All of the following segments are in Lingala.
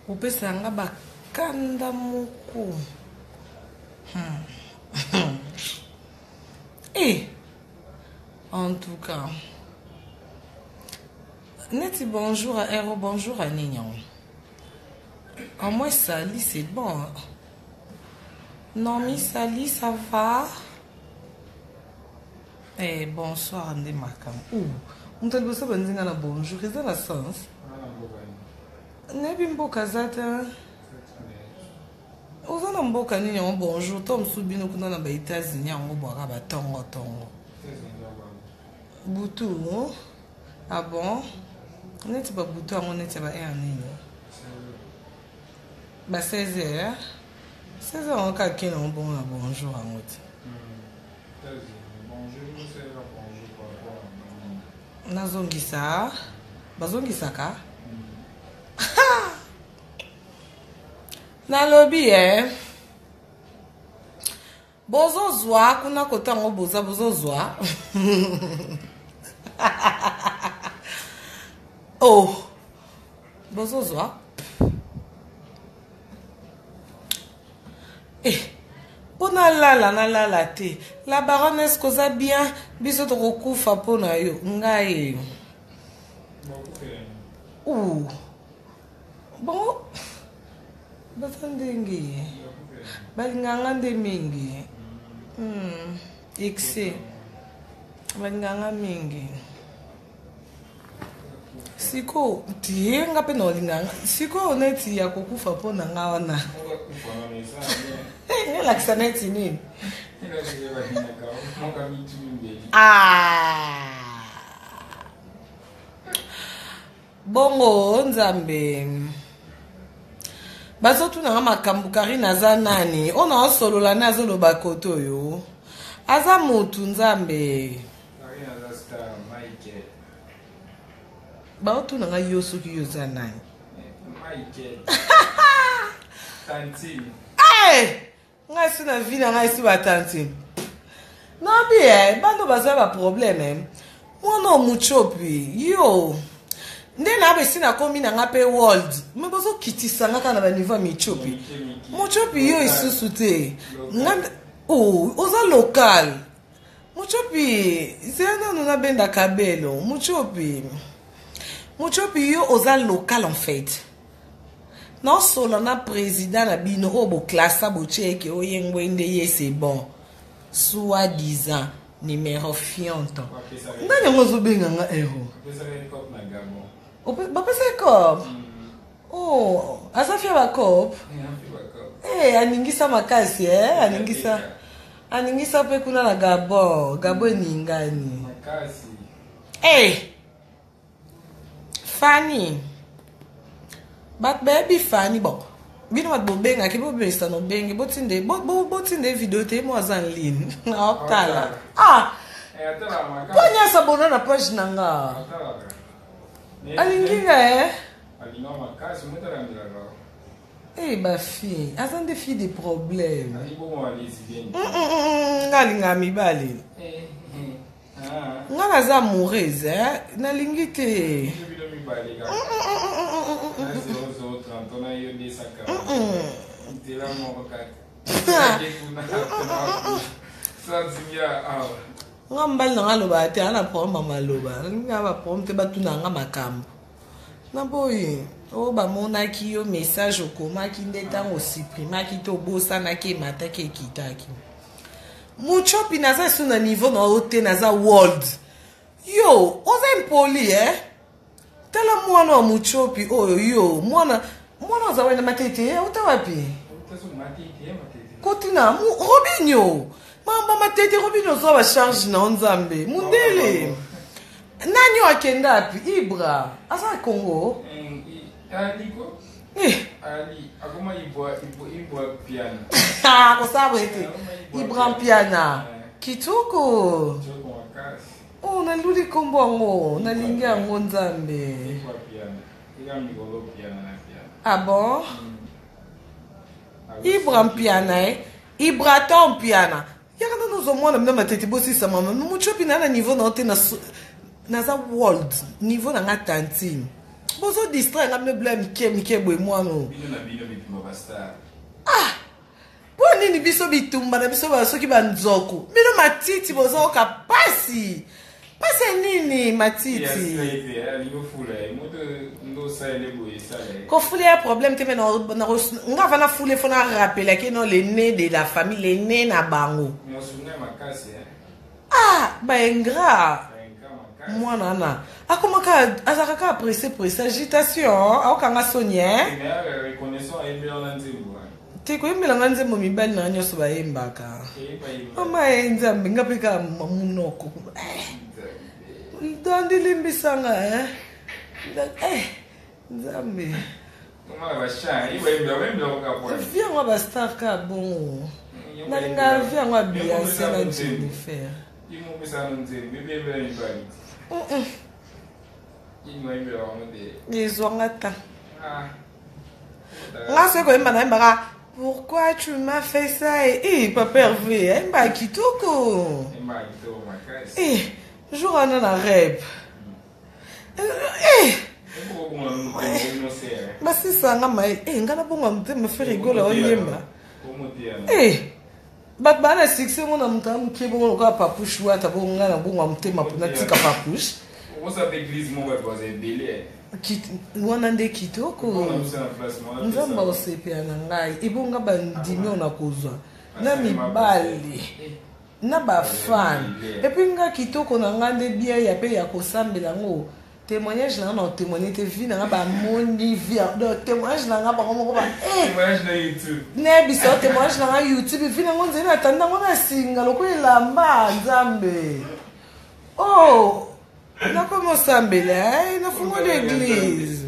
upesa nga bakanda moko. Et en tout cas, neti bonjour à Hero, bonjour à Nignon. En moi Sali c'est bon. Non mais Sali ça va. Eh bonsoir Andé Makam. On t'a dit ça bonjour, c'est dans le sens. Nebi mboka zata. Ozana mboka nini on bonjour tom subino kuna na ba États-Unis yango boka ba tongo. Butu. Ah bon? Neti ba butu yango neti ba air nini? Ba 16h. 16h on ka kina on bon na bonjour yango ti. Bonjour, c'est la bonjour. Nazongisa. Bazongisa ka? Na lobby bozo zwa kuna kota ngo bozo zwa. Oh bozo zwa pona na lala te la baronesse koza bien biso to kokufa pona yo ngai bon batandenge balinganga nde mingi exe balinganga mingi siko tie nga pe no linganga siko neti ya kokufa pona nga wana ngela kisaneti nini bongo nzambe bazotu na makambu Karine aza nani ona osolola na azoloba koto yo aza mutu nzambe Karine aza star Michael baotu na yo soki yo za nani Michael Tantine ngai si na vie na ngai si ba tantine nabi bando baza ba problème mwana muchopi yo nde na abe sina komi na nga pe world me bozo kitisa nga kana ba niveau michopi muchopi yo isusu te nga oza local muchopi zena nuna benda kabelo muchopi yo oza local en fait non solo na président na bino obo classe bo cheke oyengbo inde ye c'est bon soi-disant numéro fianto ndani ngozo benga nga ero bapesa cop asafia bacop aningisa makasi aningisa pe kuna na gabo eningani Fanny baby Fanny bon bino bat bobenga ki bobesa no bengi botinde video te mo azan line optala ponya sabona na page nanga alinginga ba fille azan des filles des problèmes ngalinga mibali nga naza amoureuse nalingi te nga mbali nanga loba te ana problème maloba nga ba problème te batuna nga makambo na boyi o bamonaki yo message okomaki nde ntango osuprimaki to obosanaki emataki ekitaki muchopi naza esu na niveau na yo te naza world yo oza impoli tala mwana wa muchopi oyo yo mwana oza wena matete ota wapi kotina robinyo mamba matete robinyo oza bacharge na nzambe mundele nani wakenda api Ibra aza Congo kosaba ete Ibra piana kitoko naluli kombo yango nalingi yango nzambe ah bon Ibra piana Ibra ton piana yakana nozomona mna matete bosisa mama muchopi na niveau na ote na naza world niveau na nga tantine bozo distraire nga me blame mike boy moi no. Ah. Po nini biso bitumba na biso ba soki banzoko. Bino matiti bozo ka pasi. Pasi nini matiti? Ko foule un problème te na nga va na foule faut na rappeler que non l'aîné de la famille l'aîné na bango. Ah, ba ingrat. Moi nana. Akomaka azaka apprécier agitation, akanga sonye. Te ko yembela nzembo mibali na nyoso ba yembaka. Mama nzambe ngapeka munoko. Dandi limbisanga nzambe. Mama ba sha, iwe mbela ka kwa. Viens moi ba star ka bon. Nalinga viens moi bien c'est la Dieu faire. Imo pesa nzembe, bebe mbela ibali. Pourquoi tu m'as fait ça? Eh, papa Hervé, elle m'a kitoko. Eh, jour en a rêve. Eh, bah c'est ça, eh, ngana bongo me fait rigoler au yemba. Eh, bah na succès mon amtam qui bon ko papouche wa ta bon ngana bongo mtema pona tika papouche. On s'appelle église mon va poser belé. Wana nde kitoko. Nzamba osepia na ngai. Ibonga bandimi ona kozwa. Na mibali. Na ba fan. Et puis nga kitoko na ngande bien ya pe ya kosambela ngo. Témoignage na non témoigner te vie na ba moni vie. Donc témoignage na ba ko ba. Témoignage na YouTube. Ne biso témoignage na YouTube vie na ngo nzena tanda ngo na singa loko elamba nzambe. Oh. Na comment sambela, na fumo l'église.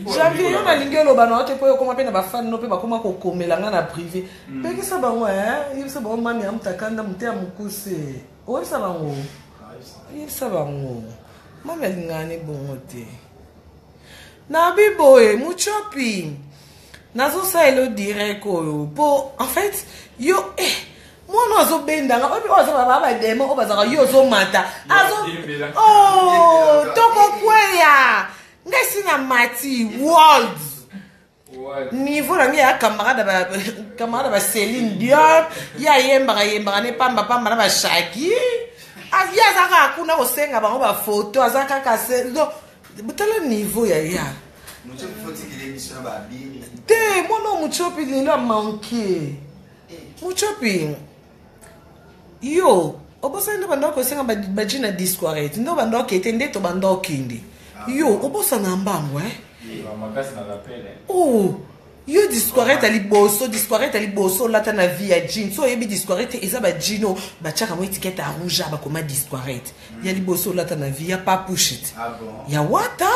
Janvier on a lingelo bana ote po koma pe na ba fan no pe ba koma ko komela nga na privé. Pe ki sa bango il sa bango mami amtakanda mute amukuse. O sa bango. Il sa bango. Mami alingani bongo te. Na biboye muchopi. Nazo sa elo direct ko po en fait yo moi non benda nga obi ozo baba demo obaza yo zo mata azo oh toko kweya ngesi na mati world niveau na ngia camarade ba Céline Dion ya yemba ne pamba na ba Shaki avia zaka kuna kosenga bango ba photo azaka kase do butala niveau ya mucho foti kile mission ba bini te mono mucho pili na manqué mucho pili yo obosa ndo bandoko senga bajina discourage ndo bandoko etende to bandoko indi yo obosa na mbango makasi na rappele oh yo discourage ali boso lata na vie ya jean so yebi discourage eza ba jino ba chaka mo étiquette rouge ba koma discourage ya li boso lata na vie ya pas push it ya wata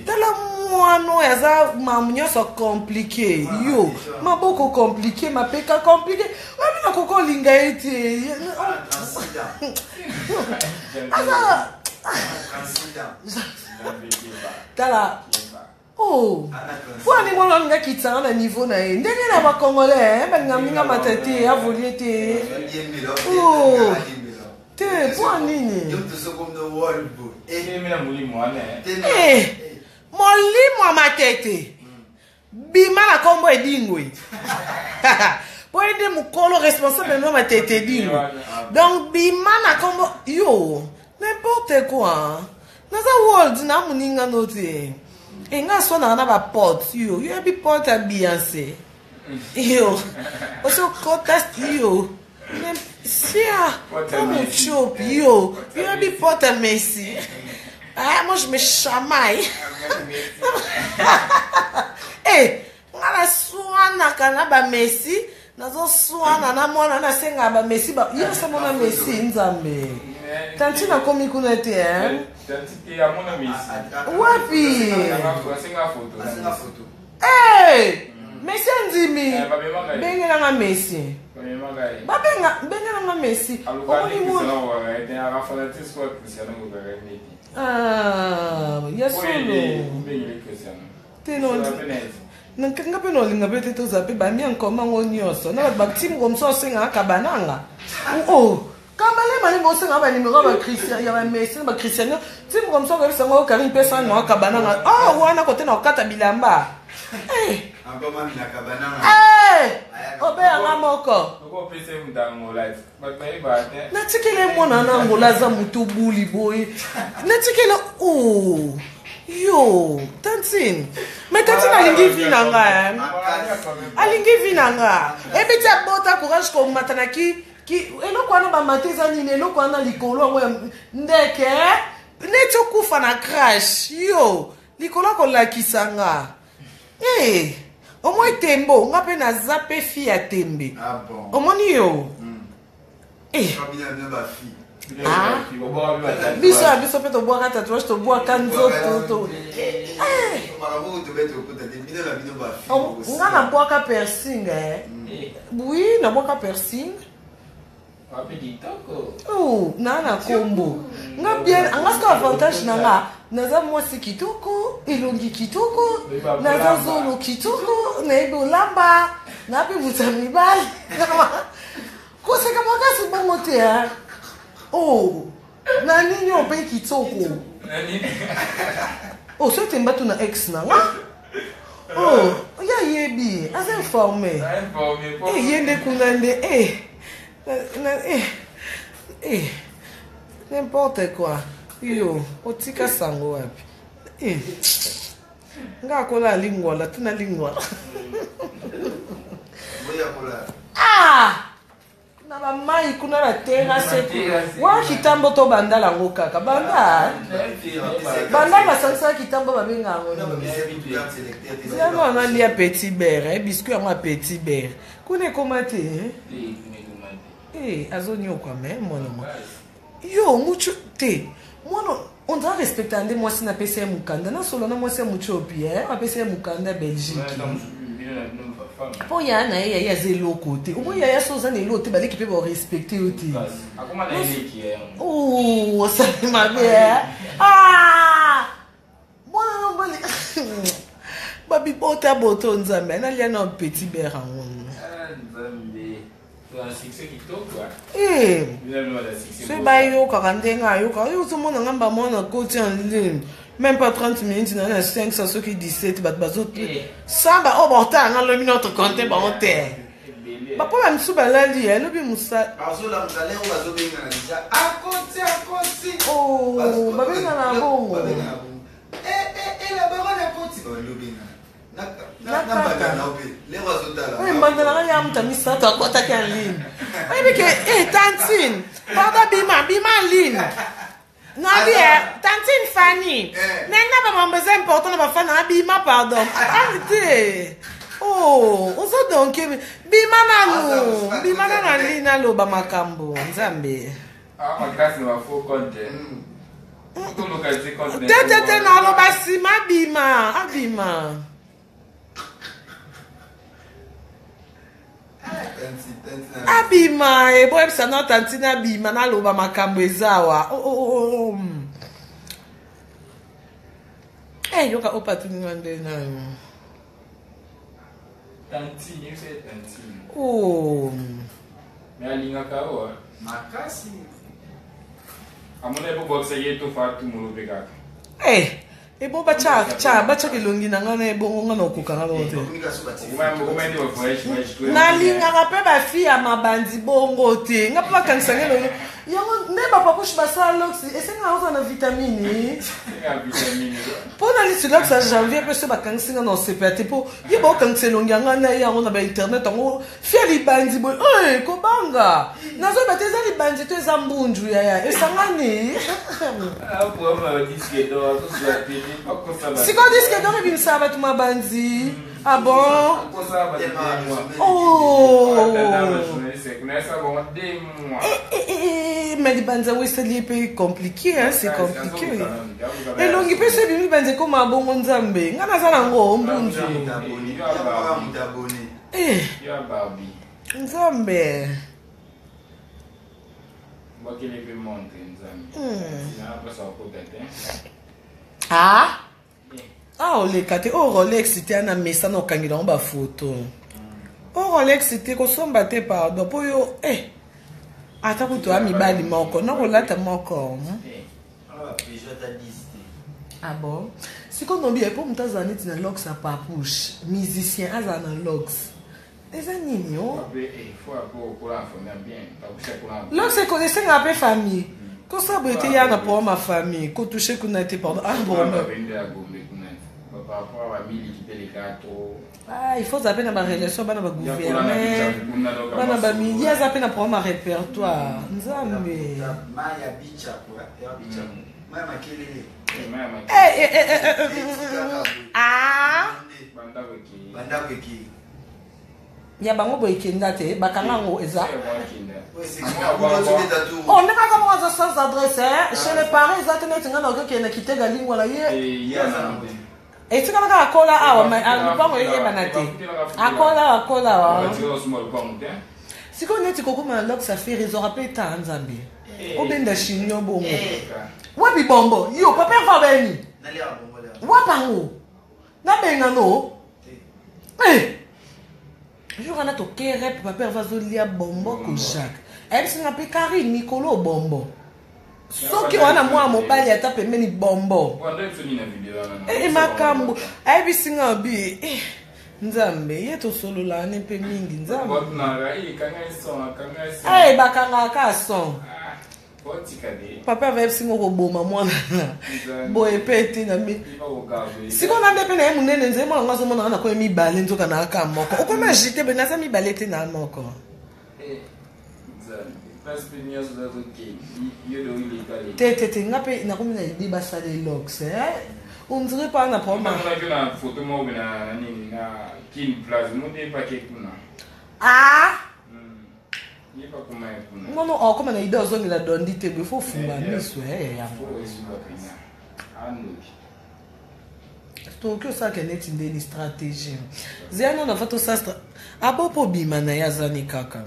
tala mwano ya za mamunyo so compliqué yo maboko compliqué mapeka compliqué wami na koko linga ete tala oh, pour aller voir un gars qui tient à niveau na ndenge na ba congolais ba ngaminga matete ya voliete oh te pour nini molimo matete bima na kombo edingwe pour aider mukolo responsable na matete edingwe donc bima na kombo yo n'importe quoi naza world na muninga note enga sona na ba porte yo be porte à Beyoncé yo oso contest yo sia comme chop yo be porte à Messi ah moi je me chamaille eh ngala swana kana ba Messi nazo swana na mwana na senga ba Messi ba yo sa mona Messi nzambe tantina komi kuna te Tanti ya mona Messi. Wapi? Asinga photo. Eh! Messi nzimi. Bengela nga Messi. Bengela nga Messi. Omoni mo. Ah, ya solo. Teno. Nanga pe no linga bete to zape ba mi ankoma ngo nyoso. Na ba tim komso senga akabananga. Oh. Kamale mali mo senga ba numéro ba Christian ya ba Messi ba Cristiano tim comme ça ba senga Karim pesa no kabana nga ah wana kote na okata bilamba encore mami na kabana obe anga moko oko pese mdango live but mai ba te na tikele mona na ngola za mutu buli boy na tikele oh yo Tantine mais Tantine alingi vinanga alingi vinanga ebiti abota courage ko matanaki eloko wana bamateza nini eloko wana likolo yango ndeke neti okufa na crash yo likolo kolakisa nga omoi tembo nga mpe naza mpe fi ya tembe omoni yo biso mpe tobwaka tatouage tobwaka nzoto nga nabwaka piercing oui nabwaka piercing na kombo nga bien anga sika avantage na nga naza mwasi kitoko elongi kitoko naza zolo kitoko nayebi olamba napebuta mibali koseka makasi bongo te na nini ope kitoko so temba tu na ex na nga ya yebi aza informe ye nde kuna nde n'importe quoi yo otika sango wapi nga kola lingwala tuna lingwala na bamai kuna na terrasse wa kitambo to bandala ngo kaka banda basangisa kitambo babenga ngo yango na lia petit beurre biscuit yango petit beurre kuna ekoma te azonyokwa me mwana yo mucho te mwana on doit respecter ande mwasi na pesa ya mukanda na solo na mwasi ya muchopi apesa ya mukanda Belgique po ya na ye ya zeloko te omo ya soza ne lote baleki pe ba respecter o te akoma na eleki ça m'a bien mwana no bali babi bota boto nzambe na lia na petit beurre nzambe c'est bayo karandenga yo ka yo somona ngamba mona côté en ligne même pas 30 minutes na 500 ceux qui 17 bat bazot samba oborta nga lo notre compte ba honte ba pas même sous balali lo bi musa azola mukale o bazobenga na déjà akoti ba benga na bongo la baronne akoti lo benga mbandela ya mta misato akota kan lin baby ke Tantine pardon bima lin na bien Tantine Fanny nena ba mambeza important ba fana bima pardon arrêtez ozo donc bima na lin alo ba makambo nzambe makasi wa faux compte tete na lo basima abima abima eboyebisa na Tantine abima naloba makambo ezawa yoka opatuninga nde nayo Tantine c'est Tantine mais alingaka oa makasi amona ebo boxa yeto fatu mulupe kaka ebo bacha kilongi na nga na ebongo nga na okoka nga lote nalingaka mpe bafi ya mabandi bongo te nga mpe bakanisanga elongi yango nde bapakushe basala lox esenga oza na vitamine mpo na lisi lox ya janvier mpe so bakangisi nga na osepela te mpo ye baokangisa elongi yanga na ye yango na bainternet yango fi ya libandi boye kobanga nazoyeba te eza libandi to eza mbunju yaya esangani siko diske dor ebimisaka bato mabandi bon mais libandi yango esali mpe compliqué c'est compliqué elongi mpe so ebimi libandi ekoma bongo nzambe nga naza nango mbunju nzambe oleka te Rolex te ana mesa na okangela ngo bafoto Rolex te kosomba te pardon po yo ata kutu amibali moko nakolata moko ah bon sikoyo nobi epo moto azala neti na lox ya papouche musicien azala na lox eza nini o lox ekolesenga mpe famille kosala boye te ya na po ma famille kotouche kuna te pardon ah bon ah, il faut zapper dans ma relation, dans ma gouvernement, dans ma famille, il zapper dans ma répertoire. Nzambe. Ah. Ya bango boy kenda te, bakanga ngo eza. On n'est pas comme ça sans adresse, chez les parents, ils attendent que ngana okeke na kitega lingwa la ye. Et tu as akola awa mais albango yeba na te akola wa siko neti koko ma lox ça fait raison rappeler ta nzambe obenda shinyo bongo wapi bombo yo papa va beni wapango na benga no je kana to kere papa va zolia bombo ko Jacques elle singa pe Karine Nicolo bombo soki wana mwa mobali ata pembeni bombo makambo ayebisinga bi nzambe ye tosolola ne mpe mingi nzambe bakangaka son papa avayebisinga koboma mwana boye mpe tina mi siko na nde mpe na ye monene nzeye mwana ngo azomona nga nakoye mibale nzoka na aka moko okoma agite be naza mibale te na moko Tete nga pe na komi na idée basala lox on dirait pas na problème na photo mo na nini na kin place mo te pa ke kuna ah ni pa kuma kuna ngono o koma na idée ozongela dondi te be fo fumba miso ya to que ça que net une stratégie zeno na photo ça abopo bima na yazani kaka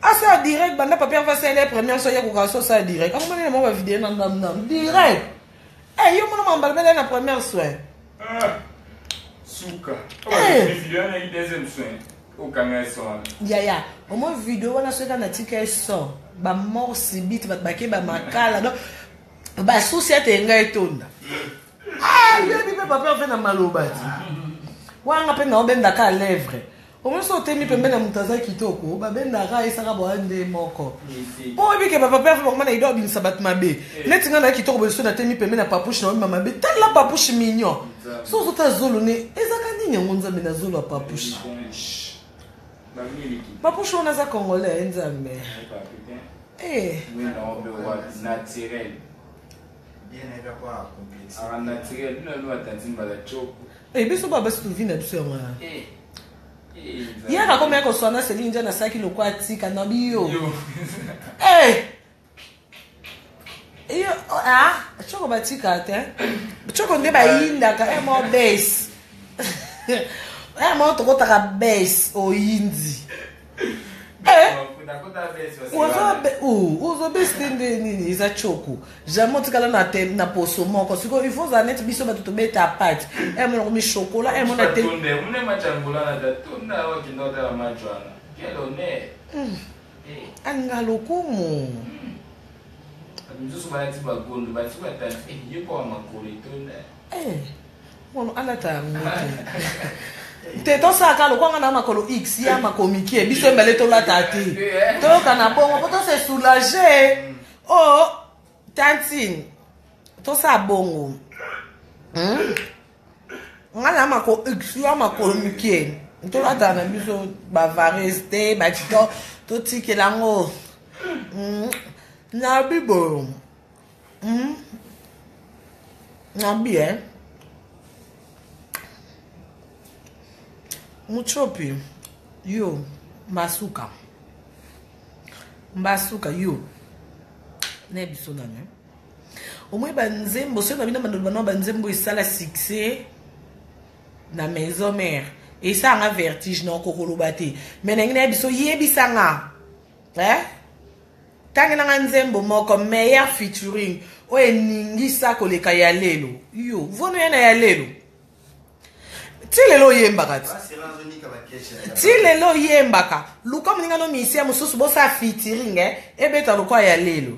asa direct banda papier va ser les premières soya ko so ça direct comment on va vidéo nam direct yo mona mambal bela na première soin suka vidéo na deuxième soin au camera son ya au moins vidéo wana soka na tika so ba mort subite ba ke ba makala donc ba société ngai tonda yebi pe papa fait na malobati wanga pe na obenda ka lèvre au moins so temi pe mbena mutaza kitoko ba benda ka isaka bo ande moko po bi ke papa fait vraiment na ido bin sabat mabe netinga na kitoko bo so na temi pe mbena papouche na mama be tala papouche mignon so so ta zolo ne ezaka nini ngonza mena zolo papouche papouche on a za congolais nzambe oui non be wa naturel naturel no atanzimba la choko biso baba situvina biso ya mwana yaka komya koswana selinja na saki lokwa tika na biyo choko batika te choko nde bayindaka mo base mo tokotaka base oyindi uzobesite nde nini eza choko jamais otikala na poso moko siko il faut zaneti biso bato tobeta apart mona komi chokola mona te alinga lokumu mono alata yango te tosaka lokwanga na makolo x ya makomiki biso mbele tolata te toyoka na bongo po tose soulage tantine tosa bongo nga na mako x ya makomiki tolata na biso bavares te batito totikela ngo na bibo na bien muchopi yo mbasuka yo ne biso na ne omwe banzembo so na bina bandolo banzembo isala succès na maison mère et ça nga vertige non kokoloba te mais ngene biso yebisanga tangena nzembo moko meilleur featuring oye ningisa koleka ya lelo yo vono yana ya lelo ti lelo oyembaka ti lelo oyembaka luka moninga no misia mosusu bosa featuring ebeta lokwa ya lelo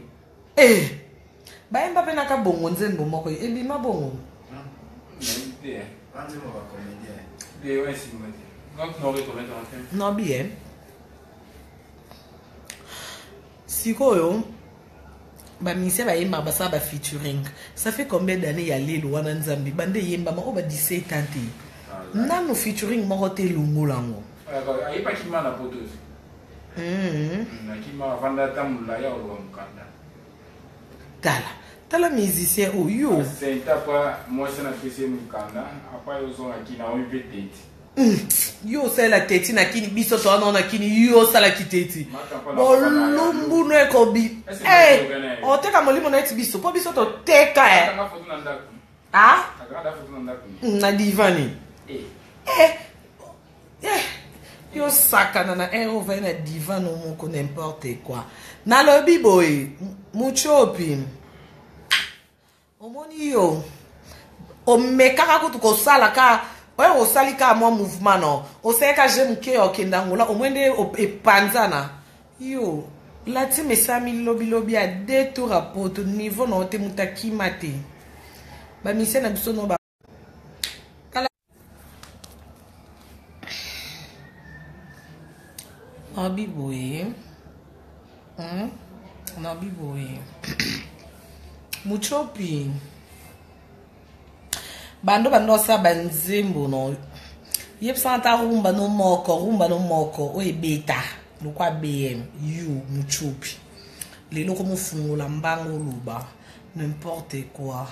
bayemba mpe naka bongo nzembo moko ebima bongo no bien sikoyo bamisia bayemba basala ba featuring ça fait combien d'années ya lelo wana nzambi bande yemba ma oba 17 ans te nano featuring moko te lungu lango ayebaki ma na poto nakima avanda tamula ya oloba mokanda tala musicien oyo sentapa mwasi na pese mokanda apa yozongaki na oyo mpe teti yo osala teti na kini biso towana na kini yo osala kiteti bolumbu no ekobi oteka molimo na eti biso po biso toteka na divani yo sakana na ovai na divan moko n'importe quoi nalobi boye muchopi omoni yo omekaka kutu kosala ka oye osali ka mwa mouvement no oseka je muke okenda ngola omwende epanzana yo lati mesami lobi a 2 tours à poto niveau no te mutakima te ba mise na biso no ba Nabiboye muchopi bando sa banzembo no yep santa rumba no moko o ebeta lokwa BM you muchopi lelo ko mufungula mbango luba n'importe quoi